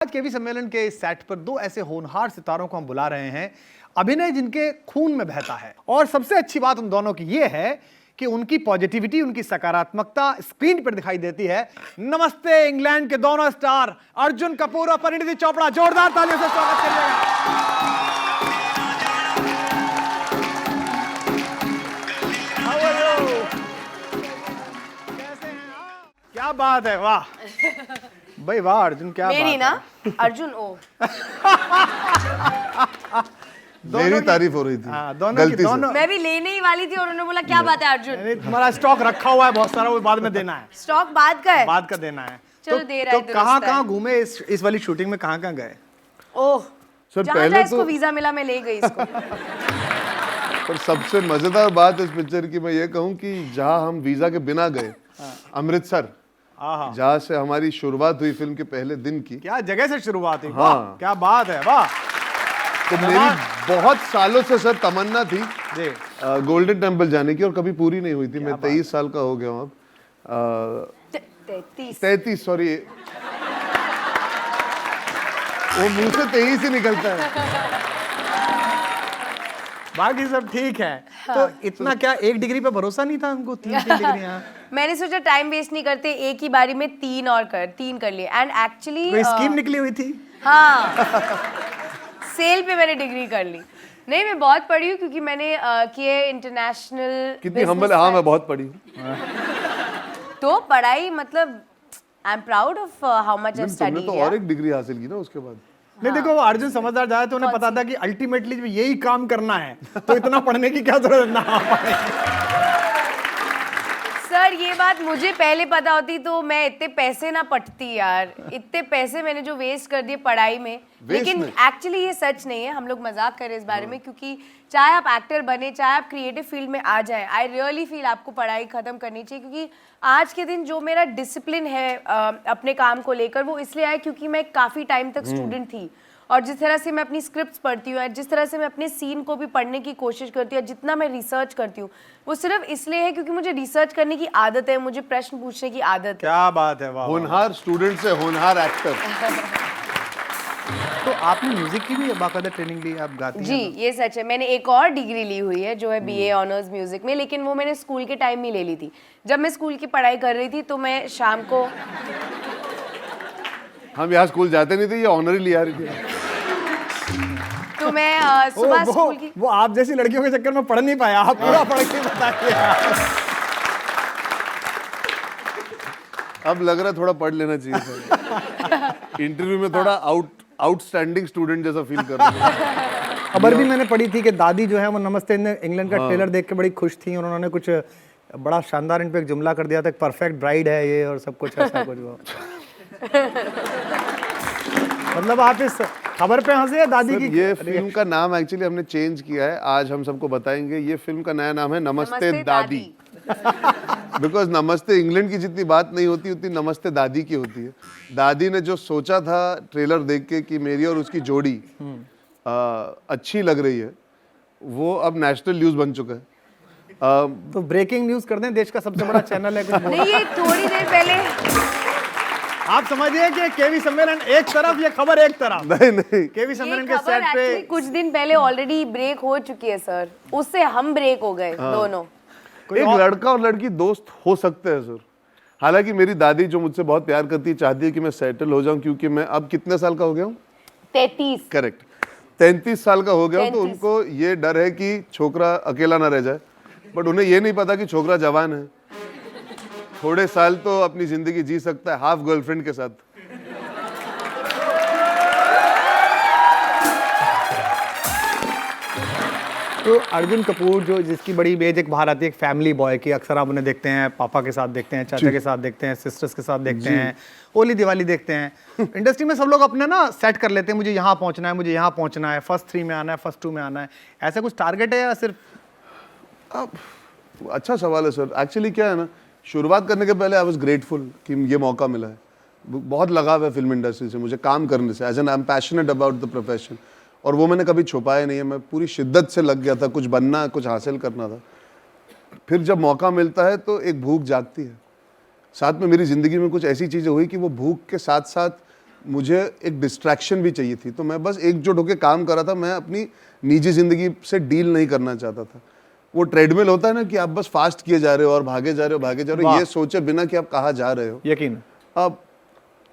आज केवी सम्मेलन के इस सेट पर दो ऐसे होनहार सितारों को हम बुला रहे हैं, अभिनय जिनके खून में बहता है। और सबसे अच्छी बात उन दोनों की यह है कि उनकी पॉजिटिविटी, उनकी सकारात्मकता स्क्रीन पर दिखाई देती है। नमस्ते इंग्लैंड के दोनों स्टार अर्जुन कपूर और परिणीति चोपड़ा, जोरदार तालियों से स्वागत करिएगा। क्या बात है, वाह भाई वाह अर्जुन, क्या मेरी बात ना है? अर्जुन ओ मेरी तारीफ हो रही थी। दोनों मैं भी लेने ही वाली थी और उन्होंने बोला क्या बात है अर्जुन, तुम्हारा स्टॉक रखा हुआ है बहुत सारा, वो बाद में देना है। स्टॉक बाद का है, बाद का देना है। चलो दे रहा है, तो कहाँ घूमे इस वाली शूटिंग में, कहाँ गए? ओह सर जहाँ पहले इसको तो वीजा मिला मैं ले गई इसको। पर सबसे मजेदार बात इस पिक्चर की मैं ये कहूँ कि जहाँ हम वीजा के बिना गए, अमृतसर, जहाँ से हमारी शुरुआत हुई फिल्म के पहले दिन की। क्या जगह से शुरुआत हुई, हाँ। वाह, क्या बात है, वाह। तो मेरी बहुत सालों से सर तमन्ना थी जी गोल्डन टेम्पल जाने की और कभी पूरी नहीं हुई थी। मैं 23 साल का हो गया हूँ अब। 33 सॉरी, वो मुंह से 23 ही निकलता है। बाकी सब ठीक है। तो इतना क्या एक डिग्री पे भरोसा नहीं था उनको? तीन डिग्रियां। मैंने सोचा टाइम वेस्ट नहीं करते, एक ही बारी में तीन कर लिए। एंड एक्चुअली कोई स्कीम निकली हुई थी? हाँ सेल पे मैंने डिग्री कर ली। नहीं मैं बहुत पढ़ी हूँ क्योंकि मैंने किए इंटरनेशनल। कितनी हम्बल है। हाँ मैं बहुत पढ़ी हूँ। तो पढ़ाई मतलब I am proud of how much I तुमने स्टडी। तो और एक डिग्री हासिल की ना उसके बाद। नहीं देखो, वो अर्जुन समझदार जाए तो उन्हें पता था कि अल्टीमेटली यही काम करना है, तो इतना पढ़ने की क्या जरूरत ना। सर ये बात मुझे पहले पता होती तो मैं इतने पैसे ना पटती यार। इतने पैसे मैंने जो वेस्ट कर दिए पढ़ाई में। लेकिन एक्चुअली ये सच नहीं है, हम लोग मजाक करें इस बारे में, क्योंकि चाहे आप एक्टर बने, चाहे आप क्रिएटिव फील्ड में आ जाए, आई रियली फील आपको पढ़ाई खत्म करनी चाहिए। क्योंकि आज के दिन जो मेरा डिसिप्लिन है अपने काम को लेकर, वो इसलिए आया क्योंकि मैं काफ़ी टाइम तक स्टूडेंट थी। और जिस तरह से मैं अपनी स्क्रिप्ट्स पढ़ती हूँ, जिस तरह से मैं अपने सीन को भी पढ़ने की कोशिश करती हूँ, जितना मैं रिसर्च करती हूँ, वो सिर्फ इसलिए है क्योंकि मुझे रिसर्च करने की आदत है, मुझे प्रश्न पूछने की आदत है। क्या बात है, वाह। होनहार स्टूडेंट से होनहार एक्टर। तो आपने म्यूजिक की भी बाकायदा ट्रेनिंग ली, आप गाती हैं? जी ये सच है। मैंने एक और डिग्री ली हुई है जो है BA ऑनर्स म्यूजिक में, लेकिन वो मैंने स्कूल के टाइम में ले ली थी। जब मैं स्कूल की पढ़ाई कर रही थी तो मैं शाम को, हम यहाँ स्कूल जाते नहीं थे, ये ऑनर ही लिया रही थी। तो मैं सुबह स्कूल की, वो आप जैसी लड़कियों के चक्कर में पढ़ नहीं पाया, आप पूरा पढ़ के बताइए। अब लग रहा है थोड़ा पढ़ लेना चाहिए था। इंटरव्यू में थोड़ा आउटस्टैंडिंग स्टूडेंट जैसा फील कर रहा हूँ। खबर भी मैंने पढ़ी थी कि दादी जो है वो नमस्ते इंग्लैंड का ट्रेलर देख के बड़ी खुश थी और उन्होंने कुछ बड़ा शानदार इन पे एक जुमला कर दिया था, परफेक्ट ब्राइड है ये और सब कुछ ऐसा कुछ। वो मतलब आप इस खबर पे हंसे दादी की? ये फिल्म का नाम एक्चुअली हमने चेंज किया है, आज हम सबको बताएंगे। ये फिल्म का नया नाम है नमस्ते दादी। बिकॉज नमस्ते इंग्लैंड की जितनी बात नहीं होती उतनी नमस्ते दादी की होती है। दादी ने जो सोचा था ट्रेलर देख के कि मेरी और उसकी जोड़ी अच्छी लग रही है, वो अब नेशनल न्यूज बन चुका है। तो ब्रेकिंग न्यूज कर दें, देश का सबसे बड़ा चैनल है कुछ। नहीं ये थोड़ी देर पहले आप समझिए कि केवी सम्मेलन एक तरफ, ये खबर एक तरफ। नहीं केवी सम्मेलन के ये सेट खबर पे एक्चुअली कुछ दिन पहले ऑलरेडी ब्रेक हो चुकी है सर, उससे हम ब्रेक हो गए दोनों। एक लड़का और लड़की दोस्त हो सकते हैं सर। हालांकि मेरी दादी जो मुझसे बहुत प्यार करती है, चाहती है कि मैं सेटल हो जाऊं, क्योंकि मैं अब कितने साल का हो गया हूँ? 33। करेक्ट, 33 साल का हो गया हूं। तो 33। उनको ये डर है कि छोकरा अकेला ना रह जाए, बट उन्हें ये नहीं पता कि छोकरा जवान है, थोड़े साल तो अपनी जिंदगी जी सकता है हाफ गर्लफ्रेंड के साथ। तो अर्जुन कपूर जो जिसकी बड़ी इमेज एक बाहर आती है एक फैमिली बॉय की, अक्सर आप उन्हें देखते हैं पापा के साथ, देखते हैं चाचा के साथ, देखते हैं सिस्टर्स के साथ, देखते हैं होली दिवाली देखते हैं। इंडस्ट्री में सब लोग अपने ना सेट कर लेते हैं, मुझे यहाँ पहुँचना है, मुझे यहाँ पहुँचना है, फर्स्ट 3 में आना है, फर्स्ट 2 में आना है। ऐसा कुछ टारगेट है या सिर्फ? अच्छा सवाल है सर। एक्चुअली क्या है ना, शुरुआत करने के पहले आई वॉज ग्रेटफुल कि ये मौका मिला है। बहुत लगाव है फिल्म इंडस्ट्री से, मुझे काम करने से, as an I am passionate about the profession. और वो मैंने कभी छुपाया नहीं है, मैं पूरी शिद्दत से लग गया था, कुछ बनना, कुछ हासिल करना था। फिर जब मौका मिलता है तो एक भूख जागती है। साथ में मेरी ज़िंदगी में कुछ ऐसी चीज़ें हुई कि वो भूख के साथ साथ मुझे एक डिस्ट्रैक्शन भी चाहिए थी, तो मैं बस एकजुट होकर काम कर रहा था। मैं अपनी निजी जिंदगी से डील नहीं करना चाहता था। वो ट्रेडमिल होता है ना कि आप बस फास्ट किए जा रहे हो और भागे जा रहे हो, ये सोचे बिना कि आप कहाँ जा रहे हो। यकीन। अब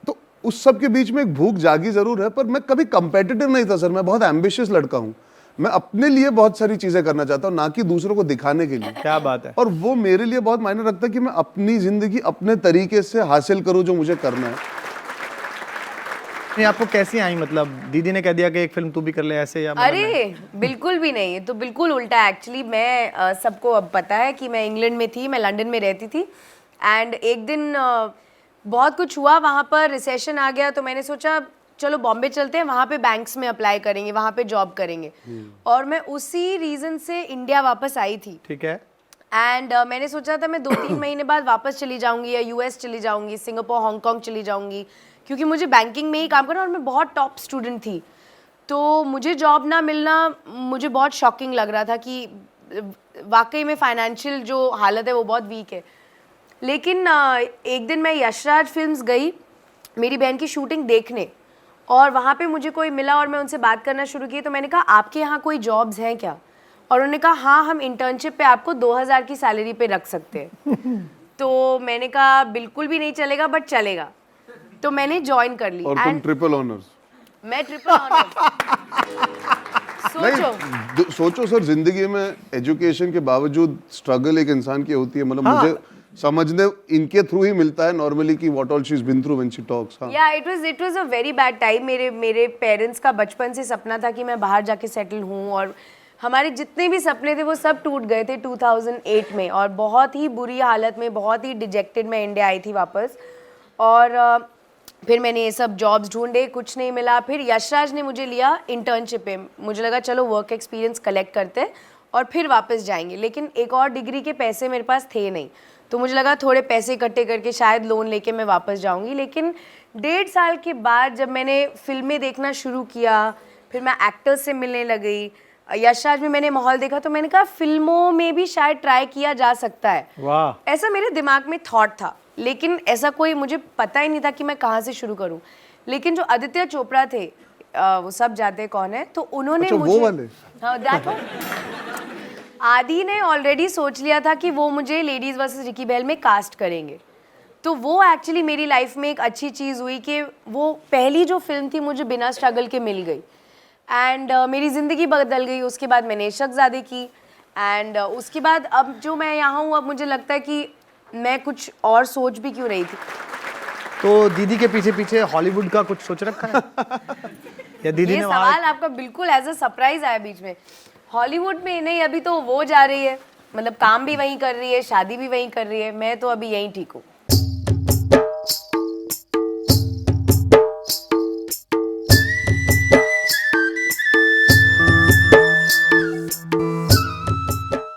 तो उस सब के बीच में एक भूख जागी जरूर है, पर मैं कभी कंपेटिटिव नहीं था सर। मैं बहुत एम्बिशियस लड़का हूँ। मैं अपने लिए बहुत सारी चीजें करना चाहता हूँ, ना कि दूसरों को दिखाने के लिए। क्या बात है। और वो मेरे लिए बहुत मायने रखता है कि मैं अपनी जिंदगी अपने तरीके से हासिल करूँ जो मुझे करना है। नहीं, आपको कैसी आई, मतलब दीदी ने कह दिया कि एक फिल्म तू भी कर ले ऐसे, या अरे बिल्कुल भी नहीं, तो बिल्कुल उल्टा। एक्चुअली मैं सबको अब पता है कि मैं इंग्लैंड में थी, मैं लंदन में रहती थी। एंड एक दिन बहुत कुछ हुआ वहाँ पर, रिसेशन आ गया, तो मैंने सोचा चलो बॉम्बे चलते हैं, वहाँ पे बैंक्स में अप्लाई करेंगे, वहाँ पे जॉब करेंगे। और मैं उसी रीज़न से इंडिया वापस आई थी। ठीक है। एंड मैंने सोचा था मैं 2-3 महीने बाद वापस चली जाऊँगी, या US चली जाऊँगी, सिंगापुर, हांगकॉन्ग चली जाऊँगी, क्योंकि मुझे बैंकिंग में ही काम करना और मैं बहुत टॉप स्टूडेंट थी। तो मुझे जॉब ना मिलना मुझे बहुत शॉकिंग लग रहा था कि वाकई में फाइनेंशियल जो हालत है वो बहुत वीक है। लेकिन एक दिन मैं यशराज फिल्म्स गई मेरी बहन की शूटिंग देखने, और वहाँ पे मुझे कोई मिला और मैं उनसे बात करना शुरू की। तो मैंने कहा आपके यहाँ कोई जॉब्स हैं क्या? और उन्होंने कहा हाँ, हम इंटर्नशिप पे आपको 2000 की सैलरी पे रख सकते हैं। तो मैंने कहा बिल्कुल भी नहीं चलेगा, बट चलेगा। तो मैंने ज्वाइन कर ली। और तुम ट्रिपल ऑनर्स? मैं ट्रिपल ऑनर्स। सोचो सोचो सर, जिंदगी में एजुकेशन के बावजूद स्ट्रगल एक इंसान की होती है। मतलब मुझे समझने इनके थ्रू ही मिलता है नॉर्मली कि what all she is been through when she talks. या it was a very bad time. मेरे पेरेंट्स का बचपन से सपना था कि मैं बाहर जाके सेटल हूँ, और हमारे जितने भी सपने थे वो सब टूट गए थे 2008 में। और बहुत ही बुरी हालत में, बहुत ही डिजेक्टेड मैं इंडिया आई थी वापस। और फिर मैंने ये सब जॉब्स ढूंढे, कुछ नहीं मिला। फिर यशराज ने मुझे लिया इंटर्नशिप पे। मुझे लगा चलो वर्क एक्सपीरियंस कलेक्ट करते हैं और फिर वापस जाएंगे। लेकिन एक और डिग्री के पैसे मेरे पास थे नहीं, तो मुझे लगा थोड़े पैसे इकट्ठे करके शायद लोन लेके मैं वापस जाऊंगी। लेकिन 1.5 साल के बाद जब मैंने फिल्में देखना शुरू किया, फिर मैं एक्टर्स से मिलने लगी, यशराज में मैंने माहौल देखा, तो मैंने कहा फिल्मों में भी शायद ट्राई किया जा सकता है। वाह। ऐसा मेरे दिमाग में थॉट था, लेकिन ऐसा कोई मुझे पता ही नहीं था कि मैं कहाँ से शुरू करूँ। लेकिन जो आदित्य चोपड़ा थे, वो सब जानते हैं कौन है, तो उन्होंने अच्छा, मुझे वो वाले? हाँ, देखो आदि ने ऑलरेडी सोच लिया था कि वो मुझे लेडीज वर्सेस रिकी बेल में कास्ट करेंगे। तो वो एक्चुअली मेरी लाइफ में एक अच्छी चीज़ हुई कि वो पहली जो फिल्म थी मुझे बिना स्ट्रगल के मिल गई। एंड मेरी ज़िंदगी बदल गई। उसके बाद मैंने इश्क़ज़ादे की, एंड उसके बाद अब जो मैं यहाँ हूँ, अब मुझे लगता है कि मैं कुछ और सोच भी क्यों रही थी। तो दीदी के पीछे पीछे हॉलीवुड का कुछ सोच रखा है? या दीदी ये ने सवाल आपका बिल्कुल एज अ सरप्राइज आया बीच में। हॉलीवुड में नहीं, अभी तो वो जा रही है, मतलब काम भी वहीं कर रही है, शादी भी वहीं कर रही है। मैं तो अभी यहीं ठीक हूँ।